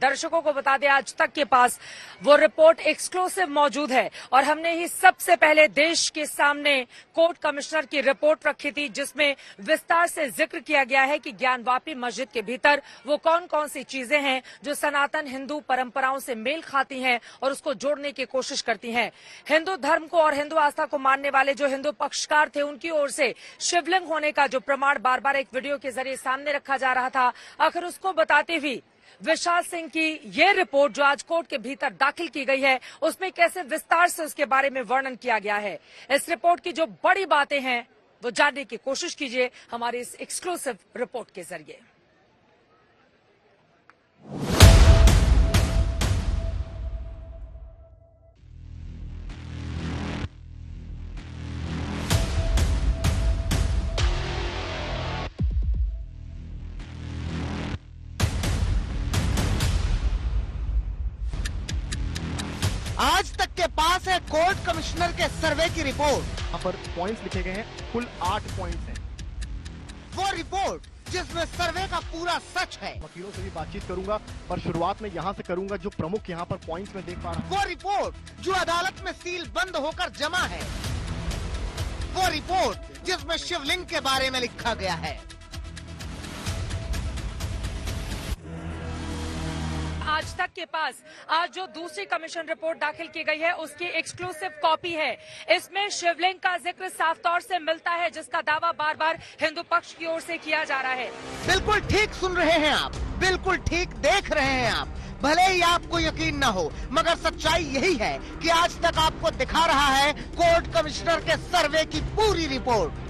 दर्शकों को बता दें, आज तक के पास वो रिपोर्ट एक्सक्लूसिव मौजूद है और हमने ही सबसे पहले देश के सामने कोर्ट कमिश्नर की रिपोर्ट रखी थी, जिसमें विस्तार से जिक्र किया गया है कि ज्ञानवापी मस्जिद के भीतर वो कौन कौन सी चीजें हैं जो सनातन हिंदू परंपराओं से मेल खाती हैं और उसको जोड़ने की कोशिश करती हैं। हिंदू धर्म को और हिंदू आस्था को मानने वाले जो हिंदू पक्षकार थे, उनकी ओर से शिवलिंग होने का जो प्रमाण बार बार एक वीडियो के जरिए सामने रखा जा रहा था, आखिर उसको बताते हुए विशाल सिंह की ये रिपोर्ट जो आज कोर्ट के भीतर दाखिल की गई है, उसमें कैसे विस्तार से उसके बारे में वर्णन किया गया है। इस रिपोर्ट की जो बड़ी बातें हैं वो जानने की कोशिश कीजिए हमारी इस एक्सक्लूसिव रिपोर्ट के जरिए। आज तक के पास है कोर्ट कमिश्नर के सर्वे की रिपोर्ट। यहाँ पर पॉइंट्स लिखे गए हैं, कुल 8 पॉइंट्स हैं। वो रिपोर्ट जिसमें सर्वे का पूरा सच है। वकीलों से भी बातचीत करूंगा, पर शुरुआत में यहाँ से करूंगा जो प्रमुख यहाँ पर पॉइंट्स में देख पा रहा हूँ। वो रिपोर्ट जो अदालत में सील बंद होकर जमा है। वो रिपोर्ट जिसमें शिवलिंग के बारे में लिखा गया है। आज तक के पास आज जो दूसरी कमीशन रिपोर्ट दाखिल की गई है, उसकी एक्सक्लूसिव कॉपी है। इसमें शिवलिंग का जिक्र साफ तौर से मिलता है, जिसका दावा बार बार हिंदू पक्ष की ओर से किया जा रहा है। बिल्कुल ठीक सुन रहे हैं आप, बिल्कुल ठीक देख रहे हैं आप। भले ही आपको यकीन न हो, मगर सच्चाई यही है कि आज तक आपको दिखा रहा है कोर्ट कमिश्नर के सर्वे की पूरी रिपोर्ट।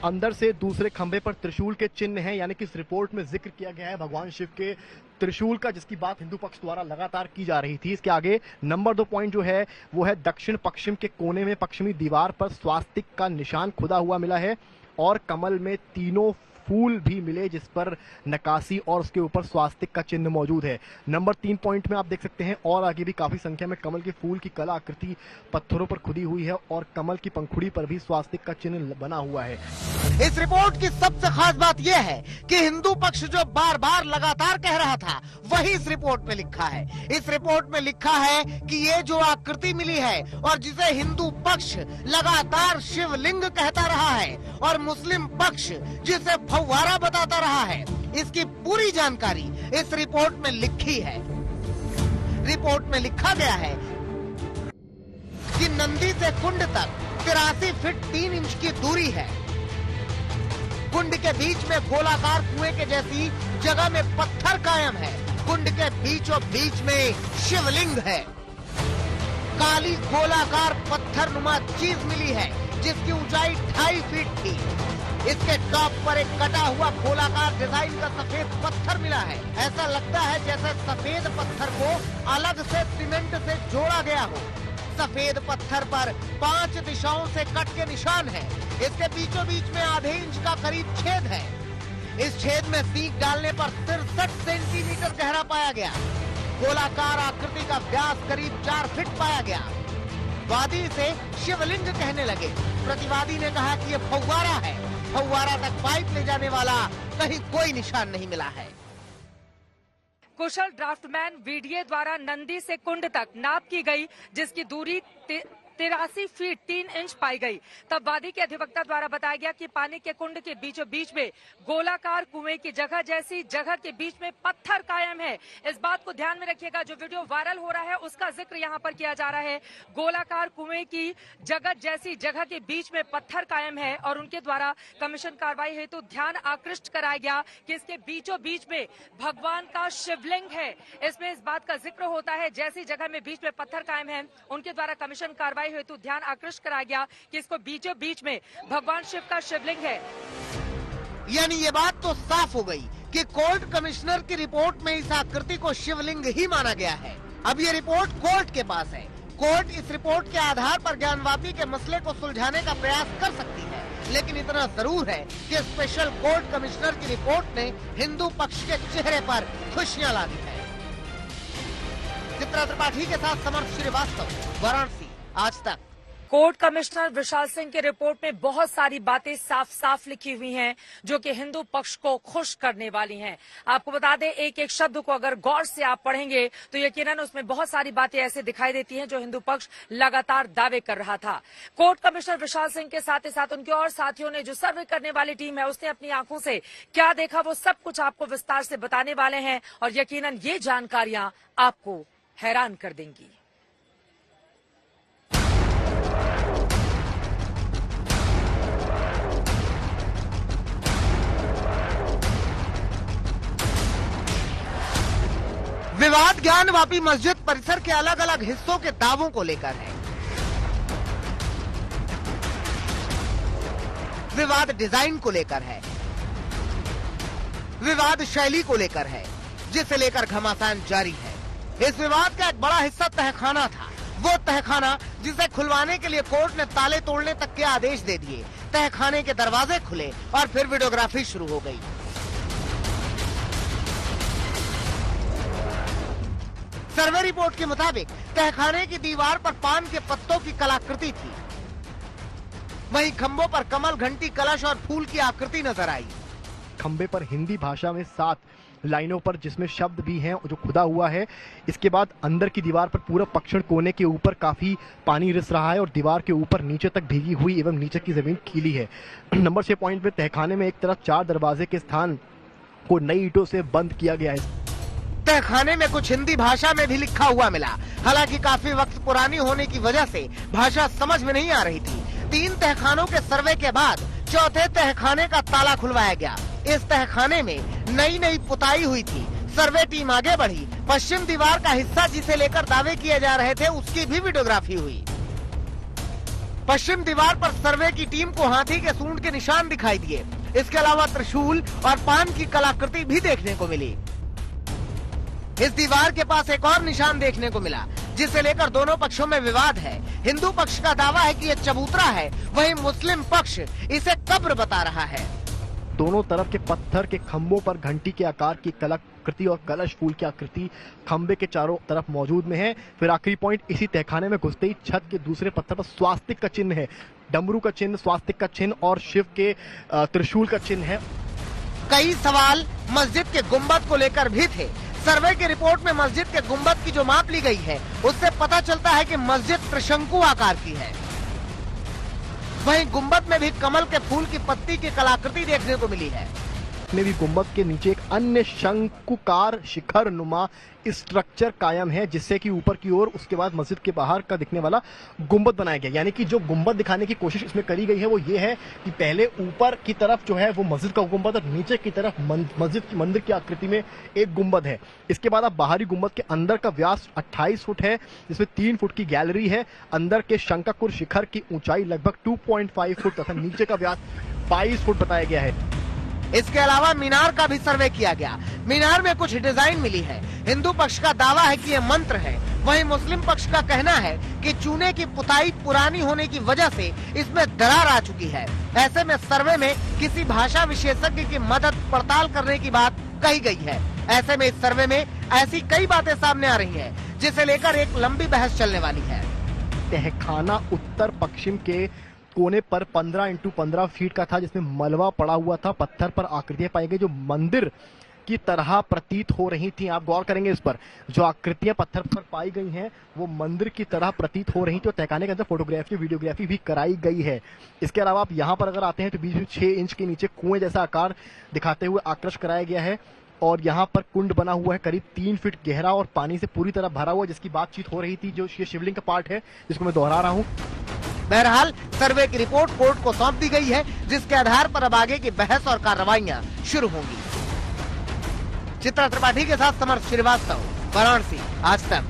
अंदर से दूसरे खंबे पर त्रिशूल के चिन्ह हैं, यानी कि इस रिपोर्ट में जिक्र किया गया है भगवान शिव के त्रिशूल का, जिसकी बात हिंदू पक्ष द्वारा लगातार की जा रही थी। इसके आगे नंबर 2 पॉइंट जो है वो है दक्षिण पश्चिम के कोने में पश्चिमी दीवार पर स्वास्तिक का निशान खुदा हुआ मिला है और कमल में 3 फूल भी मिले जिस पर नक्काशी और उसके ऊपर स्वास्तिक का चिन्ह मौजूद है। नंबर 3 पॉइंट में आप देख सकते हैं और आगे भी काफी संख्या में कमल के फूल की कला आकृति पत्थरों पर खुदी हुई है और कमल की पंखुड़ी पर भी स्वास्तिक का चिन्ह बना हुआ है। इस रिपोर्ट की सबसे खास बात यह है कि हिंदू पक्ष जो बार बार लगातार कह रहा था, वही इस रिपोर्ट में लिखा है। इस रिपोर्ट में लिखा है कि ये जो आकृति मिली है और जिसे हिंदू पक्ष लगातार शिवलिंग कहता रहा है और मुस्लिम पक्ष जिसे फव्वारा बताता रहा है, इसकी पूरी जानकारी इस रिपोर्ट में लिखी है। रिपोर्ट में लिखा गया है कि नंदी से कुंड तक 83 फीट 3 इंच की दूरी है। कुंड के बीच में गोलाकार कुएं के जैसी जगह में पत्थर कायम है। कुंड के बीचों बीच में शिवलिंग है। काली गोलाकार पत्थर नुमा चीज मिली है जिसकी ऊंचाई 2.5 फीट थी। इसके टॉप पर एक कटा हुआ गोलाकार डिजाइन का सफेद पत्थर मिला है। ऐसा लगता है जैसे सफेद पत्थर को अलग से सीमेंट से जोड़ा गया हो। सफेद पत्थर पर 5 दिशाओं से कट के निशान है। इसके बीचों बीच में आधे इंच का करीब छेद है। इस छेद में सीख डालने पर 63 सेंटीमीटर गहरा पाया गया। गोलाकार आकृति का व्यास करीब 4 फीट पाया गया। वादी से शिवलिंग कहने लगे। प्रतिवादी ने कहा कि ये फव्वारा है। फव्वारा तक पाइप ले जाने वाला कहीं कोई निशान नहीं मिला है। कुशल ड्राफ्टमैन वीडीए द्वारा नंदी से कुंड तक नाप की गई, जिसकी दूरी 83 फीट 3 इंच पाई गई। तब वादी के अधिवक्ता द्वारा बताया गया कि पानी के कुंड के बीचों बीच में गोलाकार कुएं की जगह जैसी जगह के बीच में पत्थर कायम है। इस बात को ध्यान में रखिएगा, जो वीडियो वायरल हो रहा है उसका जिक्र यहाँ पर किया जा रहा है। गोलाकार कुएं की जगह जैसी जगह के बीच में पत्थर कायम है और उनके द्वारा कमीशन कार्रवाई हेतु ध्यान आकृष्ट कराया गया कि इसके बीचों बीच में भगवान का शिवलिंग है। इसमें इस बात का जिक्र होता है, जैसी जगह में बीच में पत्थर कायम है, उनके द्वारा कमीशन कार्रवाई हेतु ध्यान आकृष्ट कराया गया कि इसको बीचों बीच में भगवान शिव का शिवलिंग है। यानी ये बात तो साफ हो गई कि कोर्ट कमिश्नर की रिपोर्ट में इस आकृति को शिवलिंग ही माना गया है। अब ये रिपोर्ट कोर्ट के पास है। कोर्ट इस रिपोर्ट के आधार पर ज्ञानवापी के मसले को सुलझाने का प्रयास कर सकती है, लेकिन इतना जरूर है कि स्पेशल कोर्ट कमिश्नर की रिपोर्ट ने हिंदू पक्ष के चेहरे पर खुशियां ला दी है। चित्रा त्रिपाठी के साथ समर्थ श्रीवास्तव, वाराणसी, आज तक। कोर्ट कमिश्नर विशाल सिंह की रिपोर्ट में बहुत सारी बातें साफ साफ लिखी हुई हैं जो कि हिंदू पक्ष को खुश करने वाली हैं। आपको बता दें, एक एक शब्द को अगर गौर से आप पढ़ेंगे तो यकीनन उसमें बहुत सारी बातें ऐसे दिखाई देती हैं जो हिंदू पक्ष लगातार दावे कर रहा था। कोर्ट कमिश्नर विशाल सिंह के साथ ही साथ उनके और साथियों ने, जो सर्वे करने वाली टीम है, उसने अपनी आंखों से क्या देखा वो सब कुछ आपको विस्तार से बताने वाले हैं और यकीनन ये जानकारियां आपको हैरान कर देंगी। विवाद ज्ञानवापी मस्जिद परिसर के अलग अलग हिस्सों के दावों को लेकर है। विवाद डिजाइन को लेकर है, विवाद शैली को लेकर है, जिसे लेकर घमासान जारी है। इस विवाद का एक बड़ा हिस्सा तहखाना था, वो तहखाना जिसे खुलवाने के लिए कोर्ट ने ताले तोड़ने तक के आदेश दे दिए। तहखाने के दरवाजे खुले और फिर वीडियोग्राफी शुरू हो गई। सर्वे रिपोर्ट के मुताबिक तहखाने की दीवार पर पान के पत्तों की कलाकृति थी, वहीं खंभों पर कमल, घंटी, कलश और फूल की आकृति नजर आई। खंबे पर हिंदी भाषा में 7 लाइनों पर जिसमें शब्द भी हैं जो खुदा हुआ है। इसके बाद अंदर की दीवार पर पूरा पश्चिम कोने के ऊपर काफी पानी रिस रहा है और दीवार के ऊपर नीचे तक भीगी हुई एवं नीचे की जमीन गीली है। नंबर 6 पॉइंट पे तहखाने में एक तरफ 4 दरवाजे के स्थान को नई ईंटों से बंद किया गया है। तहखाने में कुछ हिंदी भाषा में भी लिखा हुआ मिला, हालांकि काफी वक्त पुरानी होने की वजह से भाषा समझ में नहीं आ रही थी। 3 तहखानों के सर्वे के बाद चौथे तहखाने का ताला खुलवाया गया। इस तहखाने में नई पुताई हुई थी। सर्वे टीम आगे बढ़ी। पश्चिम दीवार का हिस्सा जिसे लेकर दावे किए जा रहे थे उसकी भी वीडियोग्राफी हुई। पश्चिम दीवार पर सर्वे की टीम को हाथी के सूंड के निशान दिखाई दिए। इसके अलावा त्रिशूल और पान की कलाकृति भी देखने को मिली। इस दीवार के पास एक और निशान देखने को मिला, जिसे लेकर दोनों पक्षों में विवाद है। हिंदू पक्ष का दावा है कि यह चबूतरा है, वहीं मुस्लिम पक्ष इसे कब्र बता रहा है। दोनों तरफ के पत्थर के खंभों पर घंटी के आकार की कलाकृति और कलश फूल की आकृति खंबे के चारों तरफ मौजूद में है। फिर आखिरी पॉइंट, इसी तहखाने में घुसते ही छत के दूसरे पत्थर पर स्वास्तिक का चिन्ह है। डमरू का चिन्ह, स्वास्तिक का चिन्ह और शिव के त्रिशूल का चिन्ह है। कई सवाल मस्जिद के गुम्बद को लेकर भी थे। सर्वे की रिपोर्ट में मस्जिद के गुम्बद की जो माप ली गई है उससे पता चलता है कि मस्जिद त्रिशंकु आकार की है। वहीं गुम्बद में भी कमल के फूल की पत्ती की कलाकृति देखने को मिली है। में भी गुम्बद के नीचे एक अन्य शंकुकार शिखर नुमा स्ट्रक्चर कायम है, जिससे कि ऊपर की ओर उसके बाद मस्जिद के बाहर का दिखने वाला गुम्बद बनाया गया। यानी कि जो गुम्बद दिखाने की कोशिश इसमें करी गई है वो ये है कि पहले ऊपर की तरफ जो है वो मस्जिद का गुम्बद और नीचे की तरफ मस्जिद की मंदिर की आकृति में एक गुम्बद है। इसके बाद आप बाहरी गुम्बद के अंदर का व्यास 28 फुट है, जिसमें 3 फुट की गैलरी है। अंदर के शंकाकुर शिखर की ऊंचाई लगभग 2.5 फुट तथा नीचे का व्यास 22 फुट बताया गया है। इसके अलावा मीनार का भी सर्वे किया गया। मीनार में कुछ डिजाइन मिली है। हिंदू पक्ष का दावा है कि यह मंत्र है, वहीं मुस्लिम पक्ष का कहना है कि चूने की पुताई पुरानी होने की वजह से इसमें दरार आ चुकी है। ऐसे में सर्वे में किसी भाषा विशेषज्ञ की मदद पड़ताल करने की बात कही गई है। ऐसे में इस सर्वे में ऐसी कई बातें सामने आ रही है, जिसे लेकर एक लंबी बहस चलने वाली है। तहखाना उत्तर पश्चिम के कोने पर 15 × 15 फीट का था, जिसमें मलबा पड़ा हुआ था। पत्थर पर आकृतियां पाई गई जो मंदिर की तरह प्रतीत हो रही थी। आप गौर करेंगे इस पर, जो आकृतियां पत्थर पर पाई गई हैं वो मंदिर की तरह प्रतीत हो रही थी। और तहखाने के अंदर फोटोग्राफी वीडियोग्राफी भी कराई गई है। इसके अलावा आप यहाँ पर अगर आते हैं तो बीच में 6 इंच के नीचे कुएं जैसा आकार दिखाते हुए आकृष्ट कराया गया है। और यहाँ पर कुंड बना हुआ है करीब 3 फीट गहरा और पानी से पूरी तरह भरा हुआ, जिसकी बातचीत हो रही थी, जो ये शिवलिंग का पार्ट है जिसको मैं दोहरा रहा हूँ। बहरहाल सर्वे की रिपोर्ट कोर्ट को सौंप दी गई है, जिसके आधार पर अब आगे की बहस और कार्रवाइयां शुरू होंगी। चित्रा त्रिपाठी के साथ समर्थ श्रीवास्तव, वाराणसी, आज तक।